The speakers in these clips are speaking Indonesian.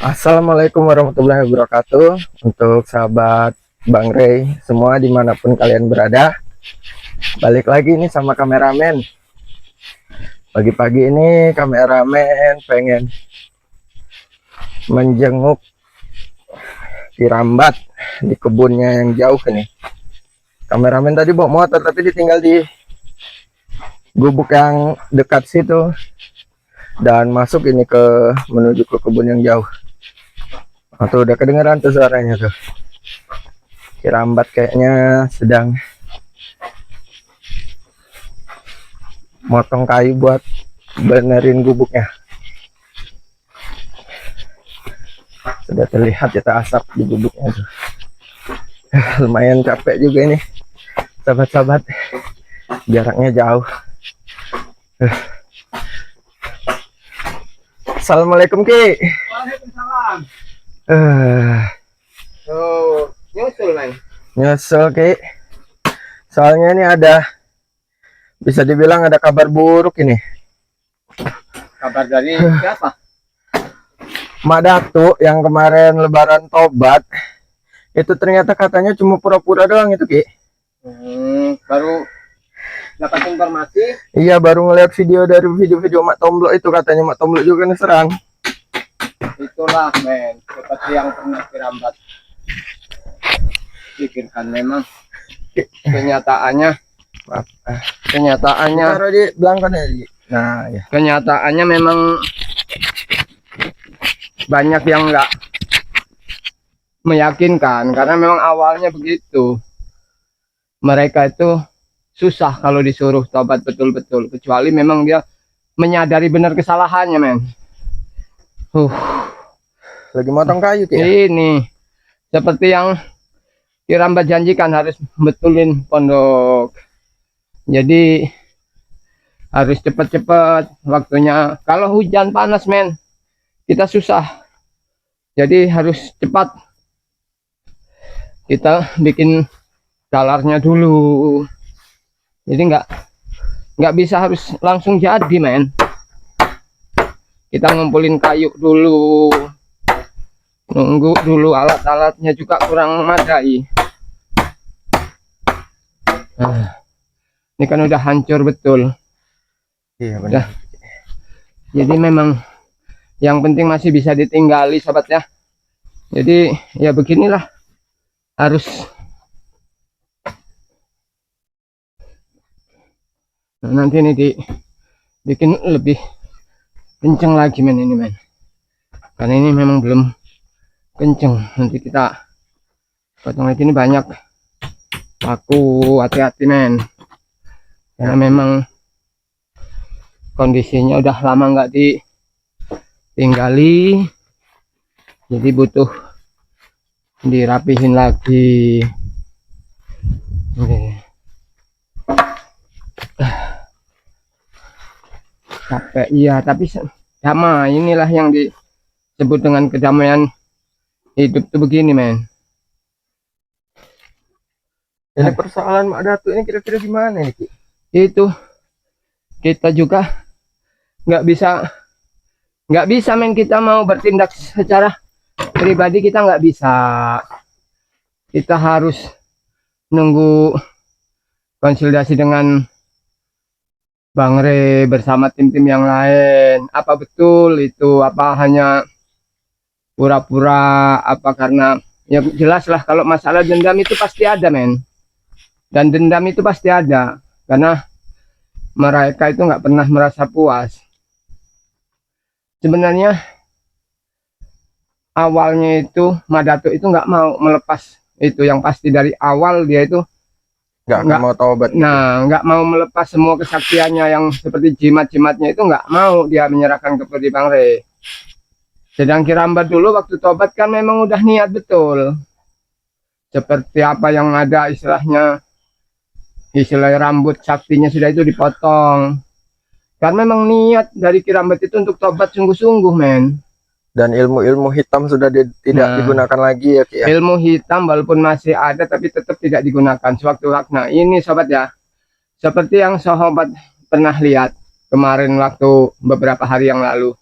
Assalamualaikum warahmatullahi wabarakatuh. Untuk sahabat Bang Rey semua dimanapun kalian berada, balik lagi nih sama kameramen. Pagi-pagi ini kameramen pengen menjenguk Kirambat di kebunnya yang jauh ini. Kameramen tadi bawa motor tapi ditinggal di gubuk yang dekat situ dan masuk ini menuju ke kebun yang jauh. Tuh udah kedengeran tuh suaranya tuh. Kirambat kayaknya sedang motong kayu buat benerin gubuknya. Sudah terlihat ya asap di gubuknya tuh. Lumayan capek juga ini sahabat-sahabat, jaraknya jauh. Assalamualaikum Ki. Waalaikumsalam. Nyusul men. Nyusul Ki. Soalnya ini bisa dibilang ada kabar buruk ini. Kabar dari siapa? Mak Datu yang kemarin lebaran tobat itu ternyata katanya cuma pura-pura doang itu Ki. Baru dapat informasi. Iya, baru ngeliat video Mak Tomblok itu, katanya Mak Tomblok juga diserang. Itulah men, seperti yang pernah Kirambat pikirkan. Memang kenyataannya Taruh di belakang ya. Nah ya, kenyataannya memang banyak yang enggak meyakinkan, karena memang awalnya begitu. Mereka itu susah kalau disuruh tobat betul-betul, kecuali memang dia menyadari benar kesalahannya men. Lagi motong kayu Ki ya? Ini seperti yang Kirambat janjikan, harus betulin pondok. Jadi harus cepat-cepat waktunya. Kalau hujan panas men, kita susah. Jadi harus cepat. Kita bikin dalarnya dulu. Jadi nggak bisa harus langsung jadi men. Kita ngumpulin kayu dulu. Nunggu dulu, alat-alatnya juga kurang memadai. Ini kan udah hancur betul. Iya benar. Jadi memang yang penting masih bisa ditinggali sobat ya. Jadi ya beginilah, harus nanti ini dibikin lebih kenceng lagi men ini men. Karena ini memang belum kenceng. Nanti kita potong lagi, ini banyak paku, hati-hati men. Karena memang kondisinya udah lama nggak ditinggali, jadi butuh dirapihin lagi. Capek iya, tapi sama inilah yang disebut dengan kedamaian hidup tuh begini men. Ini persoalan Mak Datu ini kira-kira gimana nih Ki? Itu kita juga nggak bisa men, kita mau bertindak secara pribadi kita nggak bisa. Kita harus nunggu konsultasi dengan Bang Rey bersama tim-tim yang lain. Apa betul itu, apa hanya pura-pura, apa karena ya jelas lah kalau masalah dendam itu pasti ada men. Dan dendam itu pasti ada karena mereka itu nggak pernah merasa puas. Sebenarnya awalnya itu Mak Datu itu nggak mau melepas itu, yang pasti dari awal dia itu nggak mau tobat. Nah, nggak mau melepas semua kesaktiannya yang seperti jimat-jimatnya itu, nggak mau dia menyerahkan kepada Bang Rey. Sedang Kirambat dulu waktu tobat kan memang udah niat betul. Seperti apa yang ada istilah rambut saktinya sudah itu dipotong. Karena memang niat dari Kirambat itu untuk tobat sungguh-sungguh men. Dan ilmu-ilmu hitam sudah tidak digunakan lagi ya Ki ya? Ilmu hitam walaupun masih ada tapi tetap tidak digunakan sewaktu-waktu. Nah ini sobat ya, seperti yang sahabat pernah lihat kemarin waktu beberapa hari yang lalu,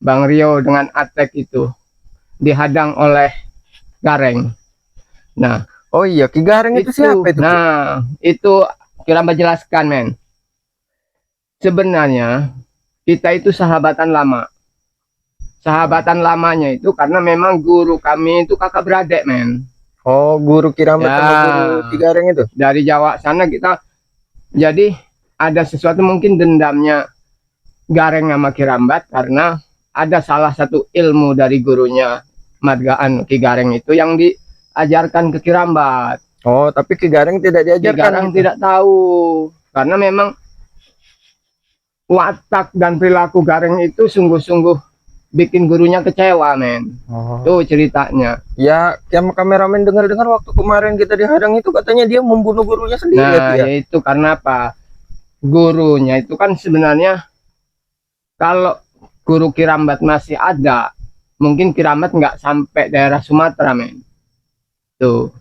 Bang Rio dengan Atek itu dihadang oleh Gareng. Nah, Oh iya, Ki Gareng itu siapa itu? Ki? Nah, itu Kirambat jelaskan, men. Sebenarnya kita itu sahabatan lama. Sahabatan lamanya itu karena memang guru kami itu kakak beradik, men. Oh, guru Kirambat Ya, sama guru Ki Gareng itu. dari Jawa sana kita, jadi ada sesuatu mungkin dendamnya Gareng sama Kirambat karena ada salah satu ilmu dari gurunya Margaan Ki Gareng itu yang diajarkan ke Kirambat. Oh, tapi Ki Gareng tidak Ki diajarkan. Gareng gitu. tidak tahu karena memang watak dan perilaku Gareng itu sungguh-sungguh bikin gurunya kecewa, men. Oh. Tuh ceritanya. Ya, yang kameramen dengar-dengar waktu kemarin kita dihadang itu katanya dia membunuh gurunya sendiri ya, Ki, Nah, ya? yaitu karena apa? Gurunya itu kan sebenarnya kalau guru Kirambat masih ada, mungkin Kirambat nggak sampai daerah Sumatera, men. Tuh,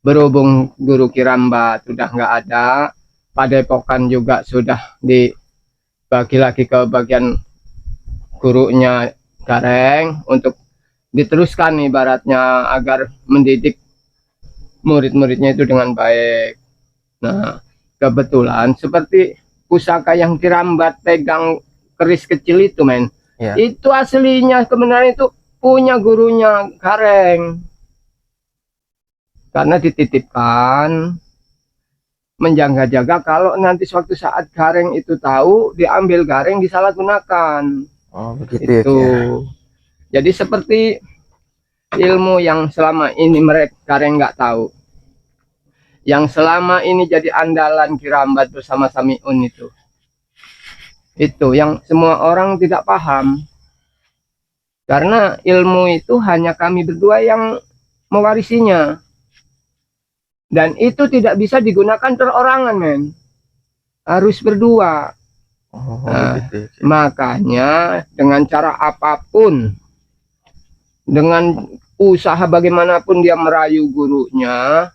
berhubung guru Kirambat sudah nggak ada, Padepokan juga sudah dibagi lagi ke bagian gurunya Gareng untuk diteruskan ibaratnya agar mendidik murid-muridnya itu dengan baik. Nah, kebetulan seperti pusaka yang Kirambat pegang keris kecil itu, men. Ya. Itu aslinya kebenaran itu punya gurunya Gareng. Karena dititipkan menjaga-jaga kalau nanti suatu saat Gareng itu tahu diambil Gareng disalahgunakan. Oh, begitu ya, Ki, Itu. ya. Jadi seperti ilmu yang selama ini mereka Gareng nggak tahu. Yang selama ini jadi andalan Kirambat bersama Samiun itu. Itu yang semua orang tidak paham. Karena ilmu itu hanya kami berdua yang mewarisinya. Dan itu tidak bisa digunakan perorangan, men. Harus berdua. Oh, Nah, begitu ya, Ki. makanya dengan cara apapun, dengan usaha bagaimanapun dia merayu gurunya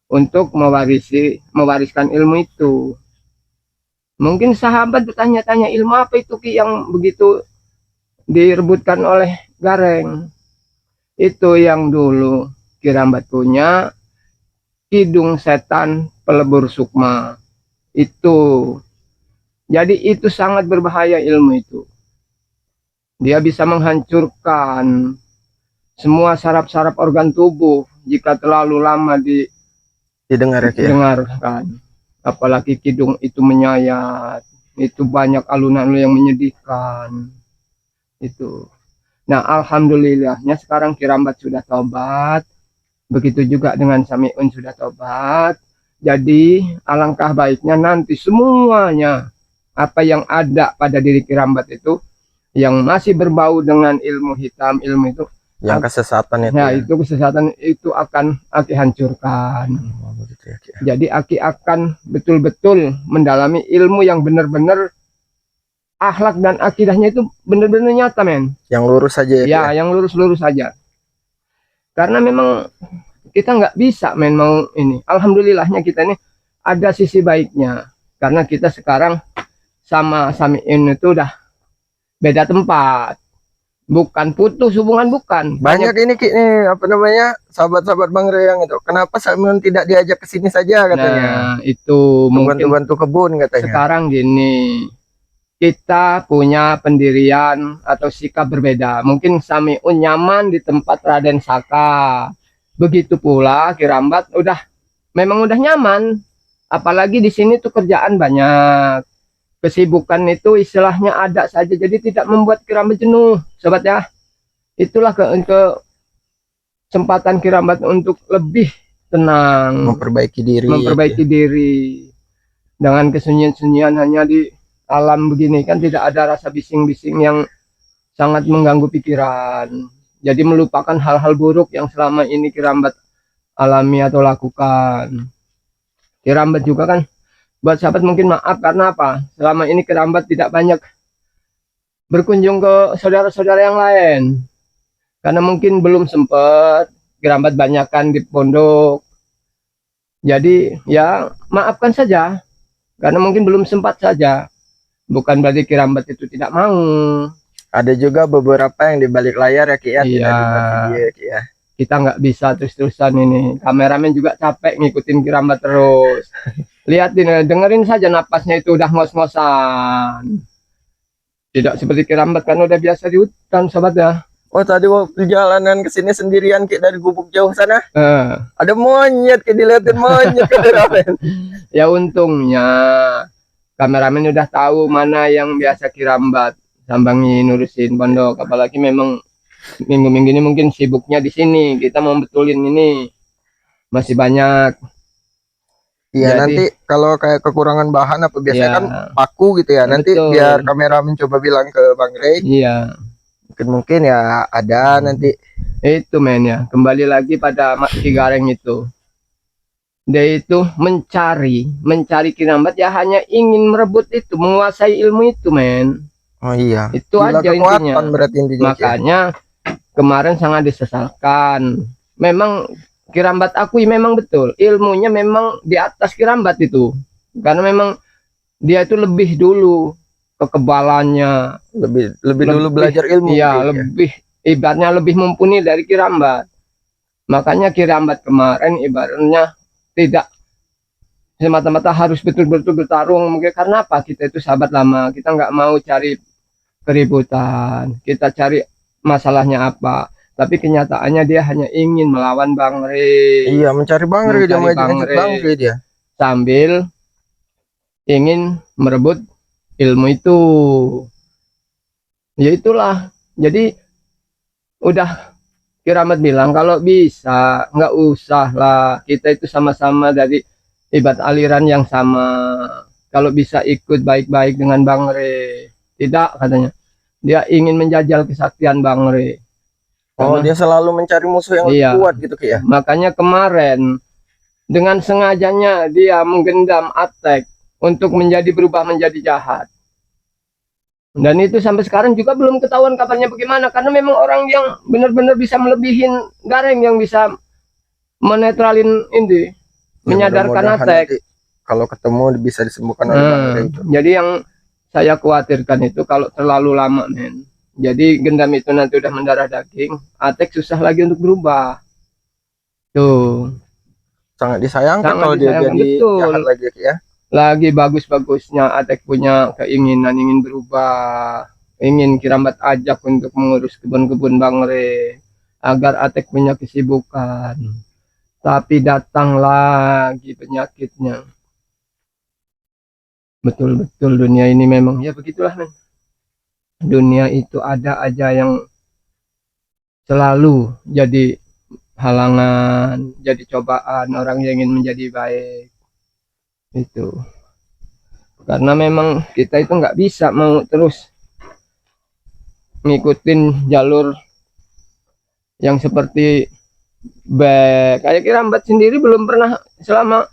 untuk mewariskan ilmu itu. Mungkin sahabat bertanya-tanya ilmu apa itu, Ki, yang begitu direbutkan oleh Gareng. Itu yang dulu Kirambat punya, Kidung Setan Pelebur Sukma. Itu. Jadi itu sangat berbahaya ilmu itu. Dia bisa menghancurkan semua saraf-saraf organ tubuh jika terlalu lama Didengar ya, Ki, ya? didengarkan. Apalagi kidung itu menyayat. Itu banyak alunan yang menyedihkan. Itu. Nah, alhamdulillahnya sekarang Kirambat sudah tobat. Begitu juga dengan Samiun sudah tobat. Jadi alangkah baiknya nanti semuanya apa yang ada pada diri Kirambat itu yang masih berbau dengan ilmu hitam, ilmu itu, Yang kesesatan itu. nah Ya. itu kesesatan itu akan Aki hancurkan. Oh, begitu ya, Ki, ya. Jadi Aki akan betul-betul mendalami ilmu yang benar-benar akhlak dan akidahnya itu benar-benar nyata, men. Yang lurus saja ya, Ki, Ya, ya? yang lurus-lurus saja. Karena memang kita nggak bisa, men, mau ini. Alhamdulillahnya kita ini ada sisi baiknya. Karena kita sekarang sama Samiin itu udah beda tempat. Bukan putus hubungan, bukan. Banyak ini, Ki, nih apa namanya, sahabat-sahabat Bang Reyang itu. Kenapa Samiun tidak diajak ke sini saja katanya? Nah, itu mungkin Bantu-bantu kebun katanya. sekarang gini. Kita punya pendirian atau sikap berbeda. Mungkin Samiun nyaman di tempat Raden Saka. Begitu pula Kirambat memang udah nyaman. Apalagi di sini tuh kerjaan banyak. Kesibukan itu istilahnya ada saja, jadi tidak membuat Kirambat jenuh, sobat ya. Itulah kesempatan Kirambat untuk lebih tenang, Memperbaiki diri. memperbaiki diri. Dengan kesunyian-sunyian hanya di alam begini kan tidak ada rasa bising-bising yang sangat mengganggu pikiran. Jadi melupakan hal-hal buruk yang selama ini Kirambat alami atau lakukan. Kirambat juga kan buat sahabat mungkin maaf karena apa? Selama ini Kirambat tidak banyak berkunjung ke saudara-saudara yang lain. Karena mungkin belum sempat, Kirambat banyakkan di pondok. Jadi ya maafkan saja. Karena mungkin belum sempat saja. Bukan berarti Kirambat itu tidak mau. Ada juga beberapa yang di balik layar ya Ki ya, Iya. tidak dibuat video ya Ki ya. Kita nggak bisa terus-terusan ini. Kameramen juga capek ngikutin Kirambat terus. Lihat ini, dengerin saja napasnya itu udah ngos-ngosan. Tidak seperti Kirambat kan udah biasa di hutan sobat ya. Oh tadi waktu perjalanan ke sini sendirian Ki dari gubuk jauh sana, ada monyet Ki, dilihatin monyet kameramen. Ya untungnya kameramen udah tahu mana yang biasa Kirambat sambangi nurusin pondok. Apalagi memang minggu-minggu ini mungkin sibuknya di sini. Kita mau betulin ini masih banyak. Iya Jadi- nanti kalau kayak kekurangan bahan apa biasanya Ya. kan paku gitu ya. Nanti Betul. biar kameramen coba bilang ke Bang Rey, Iya, mungkin ya ada nanti. itu men ya. Kembali lagi pada Mak Ki Gareng itu. Dia itu mencari Kirambat ya hanya ingin merebut itu, menguasai ilmu itu men. Oh iya. Itu Gila aja kekuatan intinya. berarti intinya Ki ya. Makanya kemarin sangat disesalkan. Memang Kirambat akui memang betul ilmunya memang di atas Kirambat itu, karena memang dia itu lebih dulu kekebalannya, Lebih dulu belajar ilmu. iya Ki, ya. lebih ibaratnya lebih mumpuni dari Kirambat. Makanya Kirambat kemarin ibaratnya tidak semata-mata harus betul-betul bertarung. Mungkin karena apa, kita itu sahabat lama, kita nggak mau cari keributan, kita cari masalahnya apa. Tapi kenyataannya dia hanya ingin melawan Bang Rey. Iya, mencari Bang Rey, dia Mencari mengajak Bang Rey dia. Sambil ingin merebut ilmu itu. Ya itulah. Jadi udah Kirambat bilang kalau bisa nggak usah lah, kita itu sama-sama dari ibarat aliran yang sama. Kalau bisa ikut baik-baik dengan Bang Rey. Tidak, katanya. Dia ingin menjajal kesaktian Bang Rey. Oh, dia selalu mencari musuh yang lebih Iya. kuat gitu Ki ya. Makanya kemarin dengan sengajanya dia menggendam Atek untuk berubah menjadi jahat. Dan itu sampai sekarang juga belum ketahuan kabarnya bagaimana, karena memang orang yang benar-benar bisa melebihin Gareng, yang bisa menetralin ini, menyadarkan Mudah-mudahan Atek. nanti kalau ketemu bisa disembuhkan oleh Bang Rey itu. Jadi yang saya khawatirkan itu kalau terlalu lama men. Jadi gendam itu nanti udah mendarah daging, Atek susah lagi untuk berubah. Tuh. Sangat disayangkan Sangat kalau dia disayangkan, jadi betul. jahat lagi Ki ya. Lagi bagus-bagusnya Atek punya keinginan ingin berubah, ingin Kirambat ajak untuk mengurus kebun-kebun Bang Rey agar Atek punya kesibukan. Tapi datang lagi penyakitnya. Betul-betul dunia ini memang ya begitulah men. Dunia itu ada aja yang selalu jadi halangan, jadi cobaan orang yang ingin menjadi baik. Itu karena memang kita itu nggak bisa mau terus ngikutin jalur yang seperti Bek. Kayak Kirambat sendiri belum pernah selama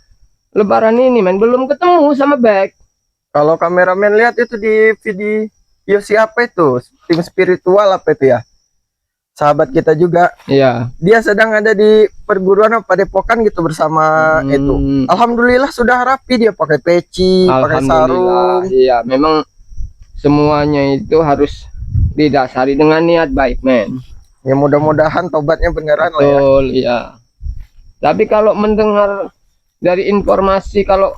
lebaran ini men, belum ketemu sama Bek. Kalau kameramen lihat itu di video siapa itu? Tim spiritual apa itu ya? Sahabat kita juga. Iya. Dia sedang ada di perguruan apa Padepokan gitu bersama itu. Alhamdulillah sudah rapi, dia pakai peci, pakai sarung. Iya, memang semuanya itu harus didasari dengan niat baik, men. Ya mudah-mudahan tobatnya beneran lah ya. Betul, iya. Tapi kalau mendengar dari informasi kalau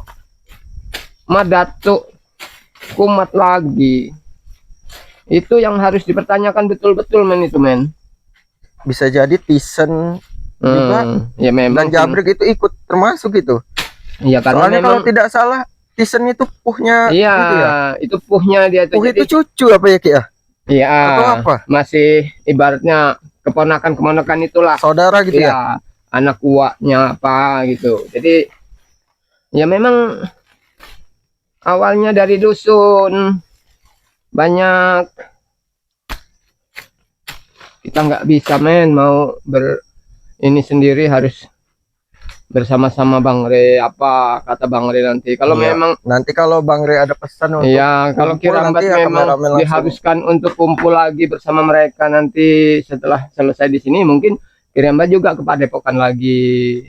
Madatuk kumat lagi, itu yang harus dipertanyakan betul-betul men itu men. Bisa jadi Tisen juga. Ya memang. Dan Jabrik itu ikut termasuk itu. Iya karena Soalnya memang, kalau tidak salah Tisen itu puhnya iya gitu ya. itu puhnya dia tuh. Puh Jadi, itu cucu apa ya Ki ya? iya. Atau apa? Masih ibaratnya keponakan itulah. Saudara gitu ya. Iya, anak uaknya apa gitu. Jadi ya memang awalnya dari dusun banyak, kita nggak bisa men mau ini sendiri, harus bersama-sama Bang Rey. Apa kata Bang Rey nanti kalau Iya. memang Nanti kalau Bang Rey ada pesan untuk iya, kalau kumpul, Kirambat nanti ya memang kameramen langsung. diharuskan untuk kumpul lagi bersama mereka nanti setelah selesai di sini, mungkin Kirambat juga ke Padepokan lagi,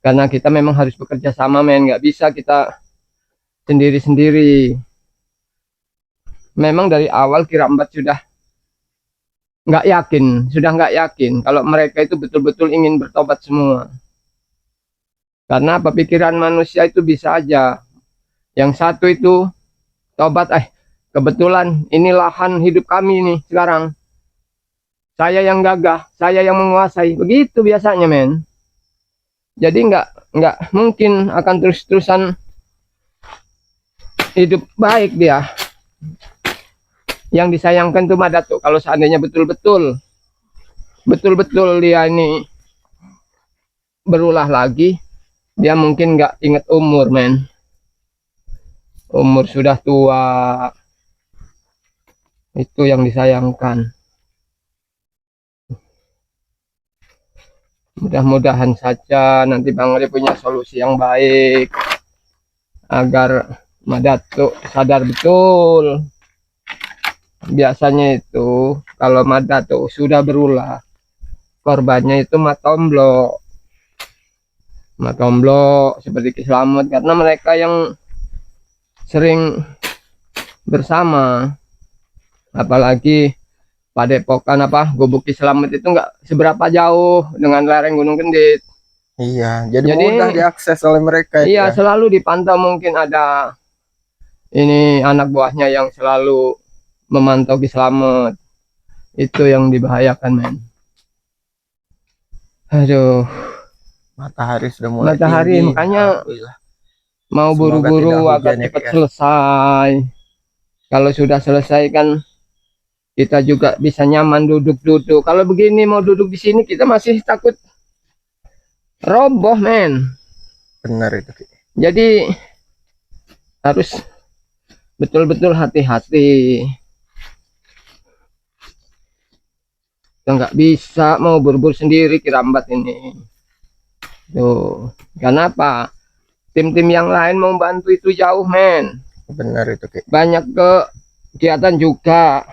karena kita memang harus bekerja sama men, nggak bisa kita sendiri-sendiri. Memang dari awal Kirambat sudah nggak yakin, sudah nggak yakin kalau mereka itu betul-betul ingin bertobat semua. Karena apa, pikiran manusia itu bisa aja. Yang satu itu tobat, kebetulan ini lahan hidup kami nih sekarang. Saya yang gagah, saya yang menguasai. Begitu biasanya, men. Jadi nggak mungkin akan terus-terusan hidup baik dia. Yang disayangkan tuh Datuk, kalau seandainya betul-betul dia ini berulah lagi, dia mungkin nggak ingat umur, men. Umur sudah tua, itu yang disayangkan. Mudah-mudahan saja nanti Bang Ri punya solusi yang baik agar Datuk sadar betul. Biasanya itu kalau Datuk sudah berulah, korbannya itu Matomblo seperti Ki Slamet, karena mereka yang sering bersama. Apalagi Padepokan Gubuk Ki Slamet itu nggak seberapa jauh dengan lereng Gunung Kendit. Iya, jadi mudah diakses oleh mereka. Iya, selalu dipantau. Mungkin ada ini anak buahnya yang selalu memantau Ki Slamet. Itu yang dibahayakan, men. Aduh, Matahari sudah mulai matahari tinggi. Makanya mau Semoga buru-buru tidak agar hujan ya, cepat Ki, ya. selesai. Kalau sudah selesai kan kita juga bisa nyaman duduk-duduk. Kalau begini mau duduk di sini kita masih takut roboh, men. Benar itu, Ki. Jadi harus betul-betul hati-hati. Kita nggak bisa mau buru-buru sendiri Ki Rambat ini. Tuh, kenapa? Tim-tim yang lain mau bantu itu jauh, men. Benar itu, Ki. Banyak kegiatan juga.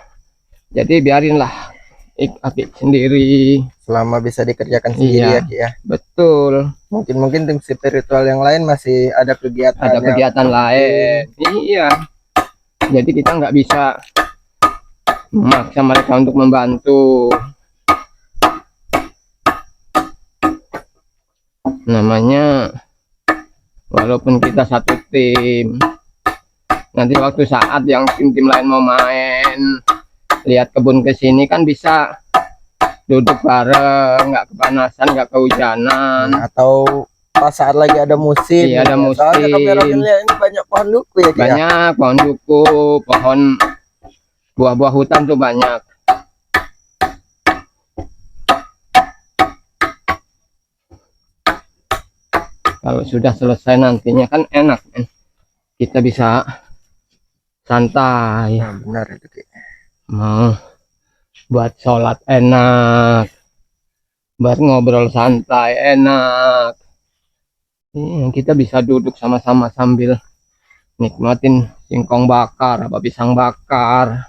Jadi biarinlah Aki sendiri. Selama bisa dikerjakan sendiri, Iya, ya, Ki, ya. Betul. Mungkin tim spiritual yang lain masih ada kegiatan. Ada kegiatan lain. Iya. Jadi kita nggak bisa memaksa mereka untuk membantu. Namanya walaupun kita satu tim, nanti waktu saat yang tim-tim lain mau main, lihat kebun ke sini kan bisa duduk bareng, nggak kepanasan, nggak kehujanan. Atau pas saat lagi ada musim. Iya, ada musim. Soalnya kameramen lihat ini banyak pohon duku ya, Ki, ya. Banyak pohon duku, pohon buah-buah hutan tuh banyak. Kalau sudah selesai nantinya kan enak, men. Kita bisa santai. Nah, benar itu, Ki. Mau buat sholat enak, buat ngobrol santai enak. Kita bisa duduk sama-sama sambil nikmatin singkong bakar, pisang bakar.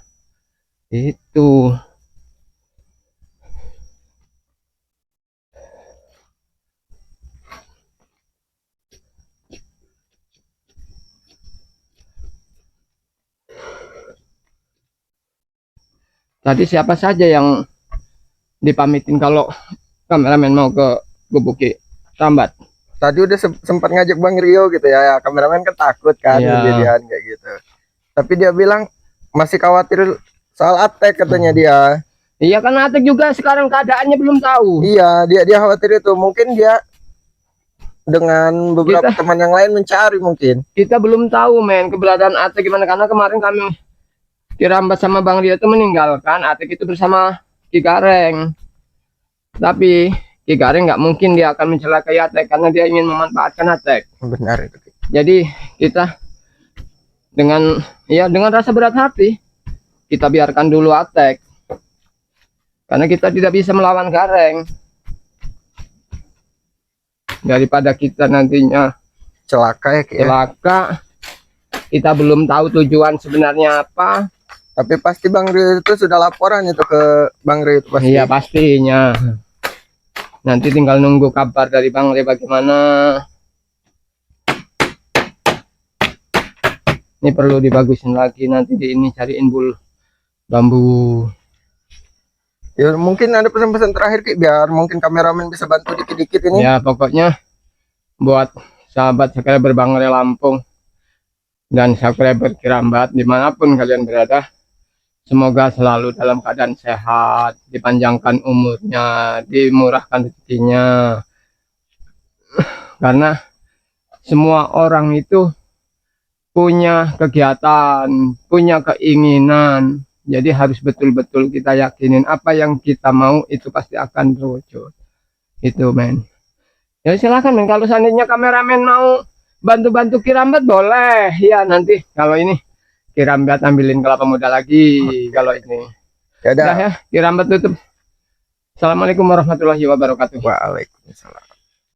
Itu. Tadi siapa saja yang dipamitin kalau kameramen mau ke Gubuk Ki Rambat? Tadi udah sempat ngajak Bang Rio gitu ya. Kameramen kan takut kan kejadian kayak gitu. Tapi dia bilang masih khawatir soal Atek, katanya dia. Iya, kan Atek juga sekarang keadaannya belum tahu. Iya, dia khawatir itu. Mungkin dia dengan beberapa teman yang lain mencari mungkin. Kita belum tahu, men, keberadaan Atek gimana, karena kemarin kami Ki Rambat sama Bang Rio itu meninggalkan Atek itu bersama Ki Gareng. Tapi Ki Gareng nggak mungkin dia akan mencelakai Atek karena dia ingin memanfaatkan Atek. Benar itu. Jadi kita dengan rasa berat hati kita biarkan dulu Atek, karena kita tidak bisa melawan Gareng. Daripada kita nantinya celaka ya, Ki, ya. Celaka, kita belum tahu tujuan sebenarnya apa. Tapi pasti Bang Rio itu sudah laporan itu ke Bang Rio itu pasti. Iya, pastinya. Nanti tinggal nunggu kabar dari Bang Rio bagaimana. Ini perlu dibagusin lagi, nanti di ini cariin bambu. Ya mungkin ada pesan-pesan terakhir Ki, biar mungkin kameramen bisa bantu dikit-dikit ini. Ya pokoknya buat sahabat subscriber Bangre Lampung dan subscriber Kirambat dimanapun kalian berada, semoga selalu dalam keadaan sehat, dipanjangkan umurnya, dimurahkan rezekinya. Karena semua orang itu punya kegiatan, punya keinginan. Jadi harus betul-betul kita yakinin apa yang kita mau itu pasti akan terwujud. Itu men. Ya silakan men, kalau seandainya kameramen mau bantu-bantu Kirambat boleh. Ya nanti kalau ini Kirambat ambilin kelapa muda lagi. Kalau ini. Ya Udah udah. ya, Kirambat tutup. Assalamualaikum warahmatullahi wabarakatuh. Waalaikumsalam.